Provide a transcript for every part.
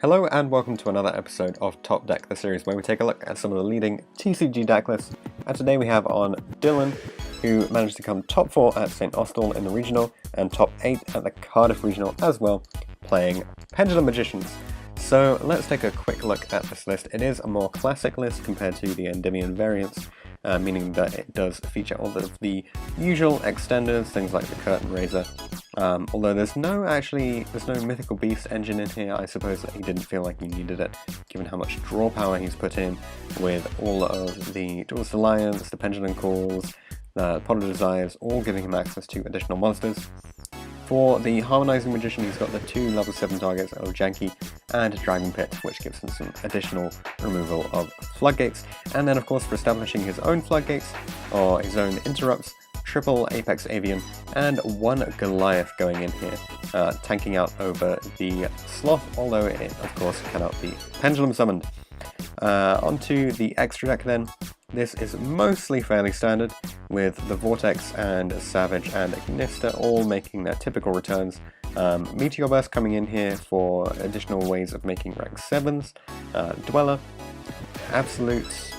Hello and welcome to another episode of Top Deck, the series where we take a look at some of the leading TCG deck lists. And today we have on Dylan, who managed to come top 4 at St. Austell in the Regional and top 8 at the Cardiff Regional as well, playing Pendulum Magicians. So let's take a quick look at this list. It is a more classic list compared to the Endymion variants, meaning that it does feature all of the usual extenders, things like the Curtain Raiser. Although there's no Mythical Beast engine in here. I suppose that he didn't feel like he needed it, given how much draw power he's put in with all of the Duelist Alliance, the Pendulum Calls, the Pot of Desires, all giving him access to additional monsters. For the Harmonizing Magician, he's got the 2 level 7 targets of Janky and Dragon Pit, which gives him some additional removal of Floodgates. And then of course for establishing his own Floodgates, or his own Interrupts, triple Apex Avian, and 1 Goliath going in here, tanking out over the Sloth, although it of course cannot be Pendulum summoned. Onto the extra deck then. This is mostly fairly standard, with the Vortex and Savage and Ignister all making their typical returns. Meteor Burst coming in here for additional ways of making rank 7s, Dweller, Absolute,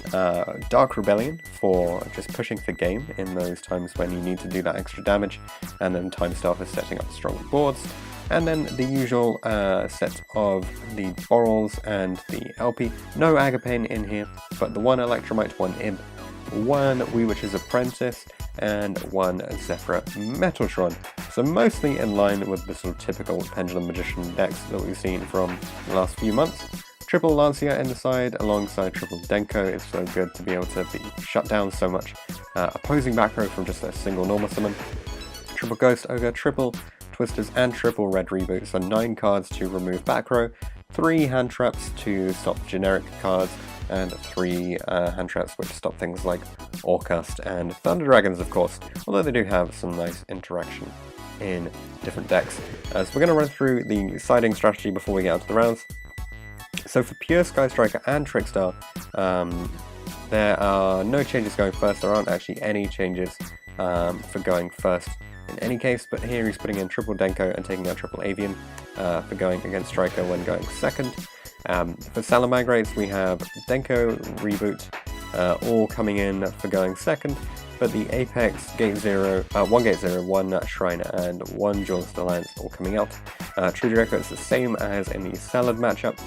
Dark Rebellion for just pushing the game in those times when you need to do that extra damage, and then Time Star for setting up stronger boards, and then the usual set of the Borals and the LP. No Agapane in here, but the 1 Electromite, 1 Imp, 1 Wee Witch's Apprentice, and 1 Zephyr Metaltron. So mostly in line with the sort of typical Pendulum Magician decks that we've seen from the last few months. Triple Lancia in the side alongside triple Denko. It's so good to be able to be shut down so much opposing back row from just a single normal summon. Triple Ghost Ogre, triple Twisters, and triple Red Reboot. So 9 cards to remove back row, 3 hand traps to stop generic cards, and 3 hand traps which stop things like Orcust and Thunder Dragons, of course, although they do have some nice interaction in different decks. So we're going to run through the siding strategy before we get onto the rounds. So for pure Sky Striker and Trickstar, there are no changes going first. There aren't actually any changes for going first in any case, but here he's putting in triple Denko and taking out triple Avian for going against Striker when going second. For Salamangreats, we have Denko, Reboot, all coming in for going second, but the Apex, Gate 0, 1 Gate 0, 1 Shriner, and 1 Duelist Alliance all coming out. True Draco is the same as in the Salad matchup.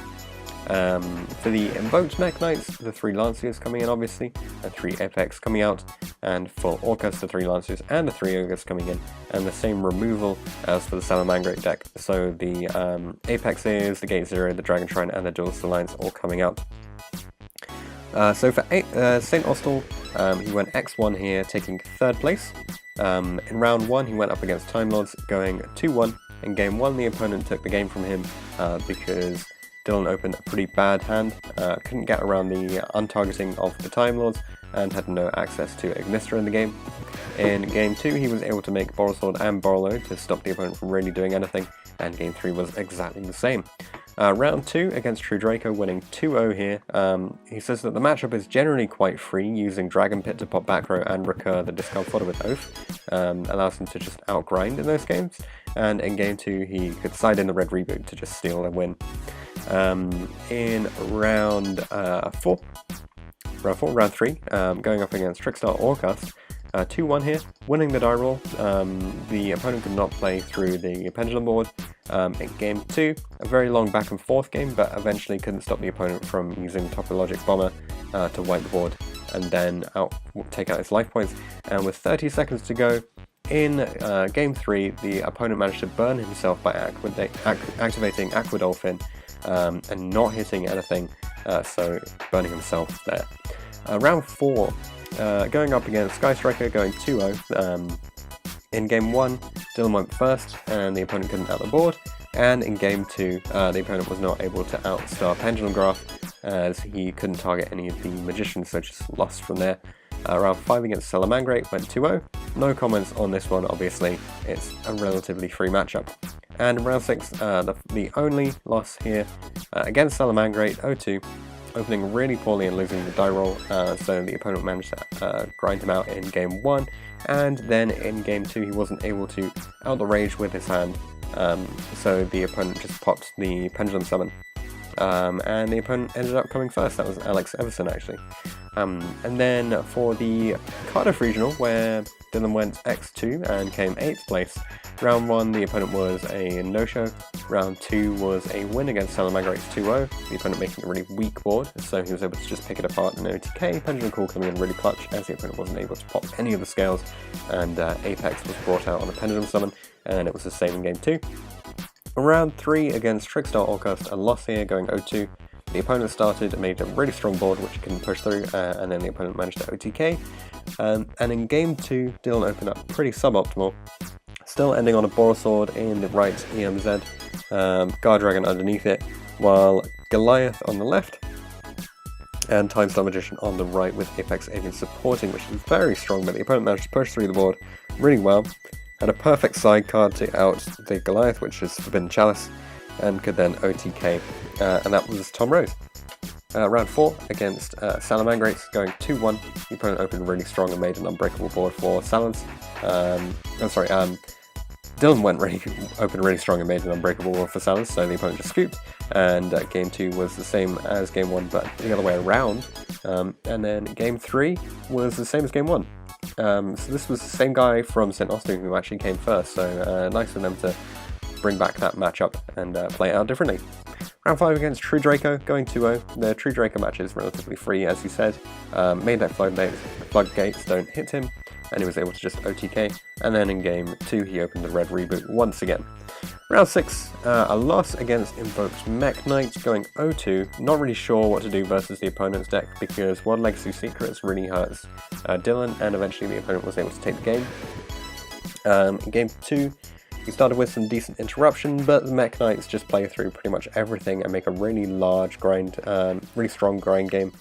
For the Invoked Mech Knights, the 3 Lanciers coming in obviously, and 3 Apex coming out, and for Orcust, the 3 Lanciers and the 3 Ogres coming in, and the same removal as for the Salamangreat deck. So the Apexes, the Gate 0, the Dragon Shrine, and the Duelist Alliance all coming out. So for St. Austell, he went X1 here, taking 3rd place. In round 1 he went up against Time Lords, going 2-1. In game 1 the opponent took the game from him because Dylan opened a pretty bad hand, couldn't get around the untargeting of the Time Lords, and had no access to Ignister in the game. In game 2 he was able to make Borosword and Borolo to stop the opponent from really doing anything, and game 3 was exactly the same. Round 2 against True Draco, winning 2-0 here. He says that the matchup is generally quite free, using Dragon Pit to pop back row and recur the discard fodder with Oath. Allows him to just outgrind in those games, and in game 2 he could side in the Red Reboot to just steal a win. In round 3, going up against Trickstar Orcust, 2-1 here, winning the die roll. The opponent could not play through the Pendulum board. In game 2, a very long back and forth game, but eventually couldn't stop the opponent from using Topologic Bomber to wipe the board and then take out his life points. And with 30 seconds to go in game 3, the opponent managed to burn himself by activating Aqua Dolphin and not hitting anything, so burning himself there. Round 4, going up against Sky Striker, going 2-0. In game 1, Dylan went first, and the opponent couldn't out the board, and in game 2, the opponent was not able to outstar Pendulum Graph, as he couldn't target any of the Magicians, so just lost from there. Round 5 against Salamangreat went 2-0. No comments on this one, obviously, it's a relatively free matchup. And in round 6, the only loss here against Salamangreat, 0-2, opening really poorly and losing the die roll, so the opponent managed to grind him out in game 1, and then in game 2 he wasn't able to out the rage with his hand, so the opponent just popped the Pendulum summon. and the opponent ended up coming first. That was Alex Everson, actually. And then for the Cardiff Regional, where Dylan went X2 and came 8th place, round 1 the opponent was a no-show, round 2 was a win against Salamangra's 2-0, the opponent making a really weak board, so he was able to just pick it apart in OTK, Pendulum Call coming in really clutch as the opponent wasn't able to pop any of the scales, and Apex was brought out on a Pendulum summon, and it was the same in game 2. Round 3 against Trickstar Orcust, a loss here going 0-2. The opponent started and made a really strong board which he couldn't push through, and then the opponent managed to OTK. And in game 2, Dylan opened up pretty suboptimal, still ending on a Borosword in the right EMZ, Guard Dragon underneath it, while Goliath on the left, and Time Star Magician on the right with Apex Avian supporting, which is very strong, but the opponent managed to push through the board really well. Had a perfect side card to out the Goliath, which is Forbidden Chalice, and could then OTK, and that was Tom Rose. Round 4 against Salamangrates, going 2-1. The opponent opened really strong and made an unbreakable board for Salans. Dylan opened really strong and made an unbreakable board for Salans, so the opponent just scooped, and game 2 was the same as game 1, but the other way around. And then game 3 was the same as game 1. So this was the same guy from St. Austin who actually came first, so nice for them to bring back that matchup and play it out differently. Round 5 against True Draco, going 2-0. The True Draco match is relatively free, as he said. Main deck floodgates don't hit him, and he was able to just OTK. And then in game 2, he opened the red reboot once again. Round 6, a loss against Invoked Mech Knight, going 0-2. Not really sure what to do versus the opponent's deck because World Legacy Secrets really hurts Dylan, and eventually the opponent was able to take the game. In game 2, he started with some decent interruption, but the Mech Knights just play through pretty much everything and make a really large grind, really strong grind game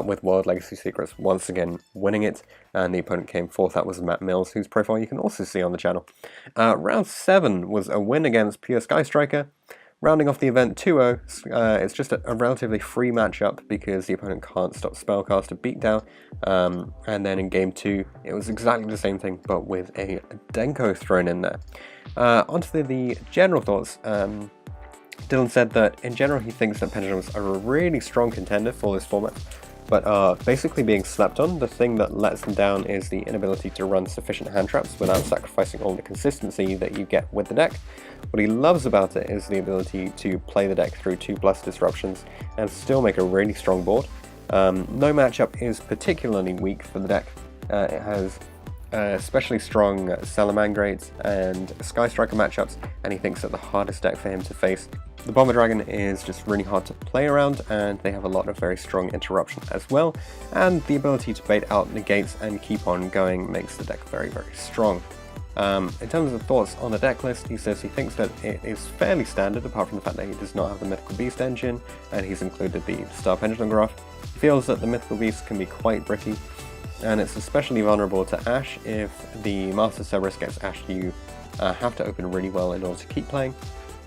with World Legacy Secrets once again winning it, and the opponent came 4th. That was Matt Mills, whose profile you can also see on the channel. Round 7 was a win against Pure Sky Striker. Rounding off the event 2-0, it's just a relatively free matchup because the opponent can't stop Spellcaster Beatdown, and then in game 2 it was exactly the same thing but with a Denko thrown in there. Onto the general thoughts. Dylan said that in general he thinks that Pendulums are a really strong contender for this format, but are basically being slept on. The thing that lets them down is the inability to run sufficient hand traps without sacrificing all the consistency that you get with the deck. What he loves about it is the ability to play the deck through 2+ disruptions and still make a really strong board. No matchup is particularly weak for the deck. It has especially strong Salamangrates and Sky Striker matchups, and he thinks that the hardest deck for him to face, the Bomber Dragon, is just really hard to play around, and they have a lot of very strong interruption as well, and the ability to bait out negates and keep on going makes the deck very, very strong. In terms of thoughts on the deck list, he says he thinks that it is fairly standard, apart from the fact that he does not have the Mythical Beast engine, and he's included the Star Pendulum Graph. He feels that the Mythical Beast can be quite bricky, and it's especially vulnerable to Ash. If the Master Cerberus gets Ash, you have to open really well in order to keep playing.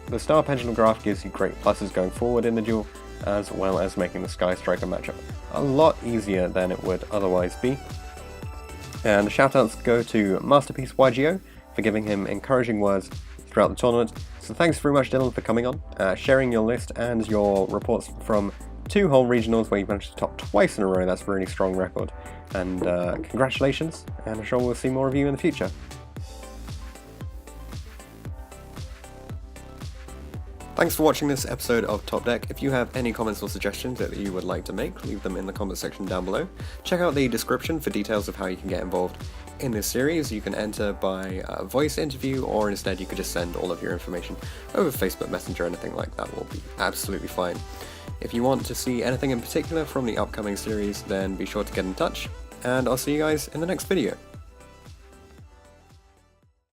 The Star Pendulum Graph gives you great pluses going forward in the duel, as well as making the Sky Striker matchup a lot easier than it would otherwise be. And the shoutouts go to Masterpiece YGO for giving him encouraging words throughout the tournament. So thanks very much, Dylan, for coming on, sharing your list and your reports from 2 whole regionals where you managed to top twice in a row. That's a really strong record. And congratulations, and I'm sure we'll see more of you in the future. Thanks for watching this episode of Top Deck. If you have any comments or suggestions that you would like to make, leave them in the comment section down below. Check out the description for details of how you can get involved in this series. You can enter by voice interview, or instead you could just send all of your information over Facebook Messenger. Anything like that will be absolutely fine. If you want to see anything in particular from the upcoming series, then be sure to get in touch, and I'll see you guys in the next video.